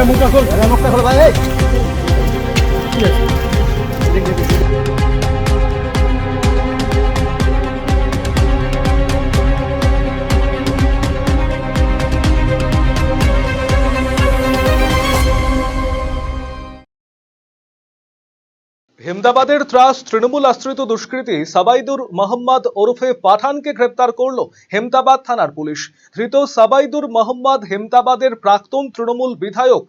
মুখটা খোল, মুখটা খোল ভাই। ঠিক আছে, হেমদাবাদের ত্রাস তৃণমূল আশ্রিত দুষ্কৃতী সাবাইদুর মোহাম্মদ ওরফে পাঠানকে গ্রেপ্তার করল হেমদাবাদ থানার পুলিশ। ধৃত সাবাইদুর মোহাম্মদ হেমদাবাদের প্রাক্তন তৃণমূল বিধায়ক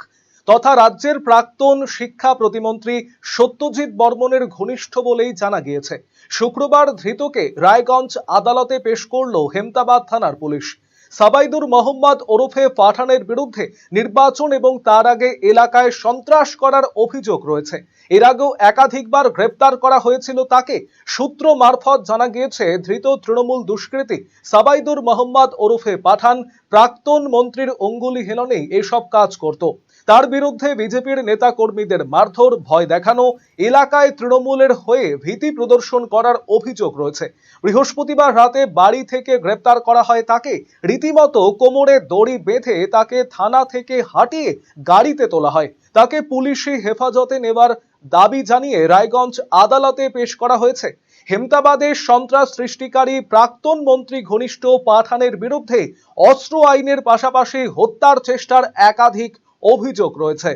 তথা রাজ্যের প্রাক্তন শিক্ষা প্রতিমন্ত্রী সত্যজিৎ বর্মনের ঘনিষ্ঠ বলেই জানা গিয়েছে। শুক্রবার ধৃতকে রায়গঞ্জ আদালতে পেশ করল হেমদাবাদ থানার পুলিশ। সাবাইদুর মোহাম্মদ ওরফে পাঠানের বিরুদ্ধে নির্বাচন এবং তার আগে এলাকায় সন্ত্রাস করার অভিযোগ রয়েছে। এর আগেও একাধিকবার গ্রেপ্তার করা হয়েছিল তাকে। সূত্র মারফত জানা গিয়েছে ধৃত তৃণমূল দুষ্কৃতী সাবাইদুর মোহাম্মদ ওরফে পাঠান প্রাক্তন মন্ত্রীর অঙ্গুলি হেলনেই এসব কাজ করত। তার বিরুদ্ধে বিজেপির নেতা কর্মীদের মারধর, ভয় দেখানো, এলাকায় তৃণমূলের হয়ে ভীতি প্রদর্শন করার অভিযোগ রয়েছে। বৃহস্পতিবার রাতে বাড়ি থেকে গ্রেপ্তার করা হয় তাকে। রীতিমতো কোমরে দড়ি বেঁধে তাকে থানা থেকে হাঁটিয়ে গাড়িতে তোলা হয়। তাকে পুলিশি হেফাজতে নেওয়ার দাবি জানিয়ে রায়গঞ্জ আদালতে পেশ করা হয়েছে। হেমদাবাদে সন্ত্রাস সৃষ্টিকারী প্রাক্তন মন্ত্রী ঘনিষ্ঠ পাঠানের বিরুদ্ধে অস্ত্র আইনের পাশাপাশি হত্যার চেষ্টার একাধিক অভিযোগ রয়েছে।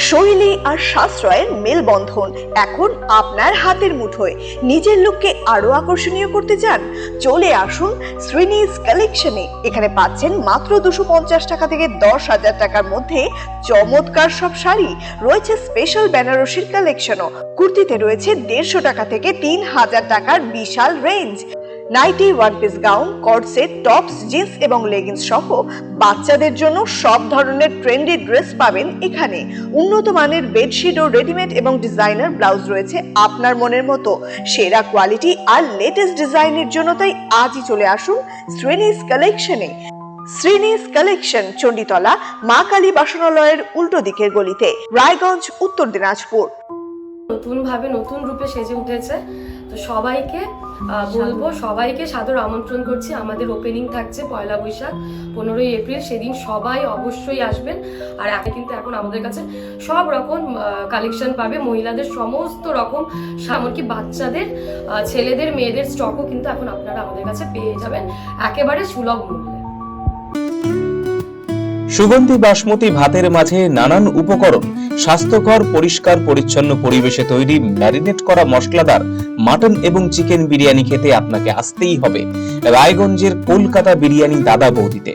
শৈলী আর সাশ্রয়ের মেলবন্ধন এখন আপনার হাতের মুঠোয়। নিজের লুককে আরো আকর্ষণীয় করতে চান? চলে আসুন শ্রীনিজ কালেকশনে। এখানে পাচ্ছেন মাত্র 250 টাকা থেকে 10,000 টাকার মধ্যে চমৎকার সব শাড়ি। রয়েছে স্পেশাল বেনারসির কালেকশনও। কুর্তিতে রয়েছে 150 টাকা থেকে 3,000 টাকার বিশাল range. Nighty, one piece gown, coat set, tops, jeans এবং লেগিংস সহ বাচ্চাদের জন্য সব ধরনের ট্রেন্ডি ড্রেস পাবেন এখানে। উন্নত মানের বেডশিট ও রেডিমেড এবং ডিজাইনার ব্লাউজ রয়েছে আপনার মনের মতো। সেরা কোয়ালিটি আর লেটেস্ট ডিজাইনের জন্য তাই আজই চলে আসুন শ্রীনিজ কালেকশনে। শ্রীনিজ কালেকশন, চণ্ডীতলা মা কালী বাসনালয়ের উল্টো দিকের গলিতে, রায়গঞ্জ, উত্তর দিনাজপুর। নতুন ভাবে নতুন রূপে সেজে উঠেছে, তো সবাইকে বলবো, সবাইকে সাদর আমন্ত্রণ করছি। আমাদের ওপেনিং থাকছে 1 বৈশাখ 15ই এপ্রিল, সেদিন সবাই অবশ্যই আসবেন। আর কিন্তু এখন আমাদের কাছে সব রকম কালেকশন পাবে, মহিলাদের সমস্ত রকম, এমনকি বাচ্চাদের, ছেলেদের, মেয়েদের স্টকও কিন্তু এখন আপনারা আমাদের কাছে পেয়ে যাবেন একেবারে সুলভ মূল্যে। সুগন্ধি বাসমতি ভাতের মাঝে নানান উপকরণ, স্বাস্থ্যকর পরিষ্কার পরিচ্ছন্ন পরিবেশে তৈরি ম্যারিনেট করা মশলাদার মাটন এবং চিকেন বিরিয়ানি খেতে আপনাকে আসতেই হবে রায়গঞ্জের কলকাতা বিরিয়ানি দাদা বৌদিতে।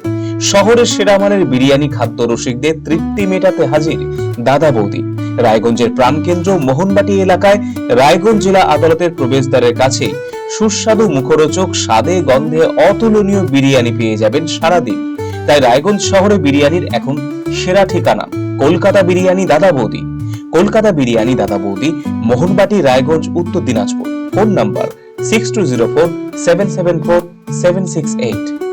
শহরের সেরা মানের বিরিয়ানি খাদ্য রসিকদের তৃপ্তি মেটাতে হাজির দাদা বৌদি। রায়গঞ্জের প্রাণকেন্দ্র মোহনবাটি এলাকায় রায়গঞ্জ জেলা আদালতের প্রবেশদ্বারের কাছে সুস্বাদু মুখরোচক স্বাদে গন্ধে অতুলনীয় বিরিয়ানি পেয়ে যাবেন সারাদিন। তাই রায়গঞ্জ শহরে বিরিয়ানির এখন সেরা ঠিকানা কলকাতা বিরিয়ানি দাদা বৌদি। কলকাতা বিরিয়ানি দাদা বৌদি, মোহনবাটি, রায়গঞ্জ, উত্তর দিনাজপুর। Phone number 6204774768।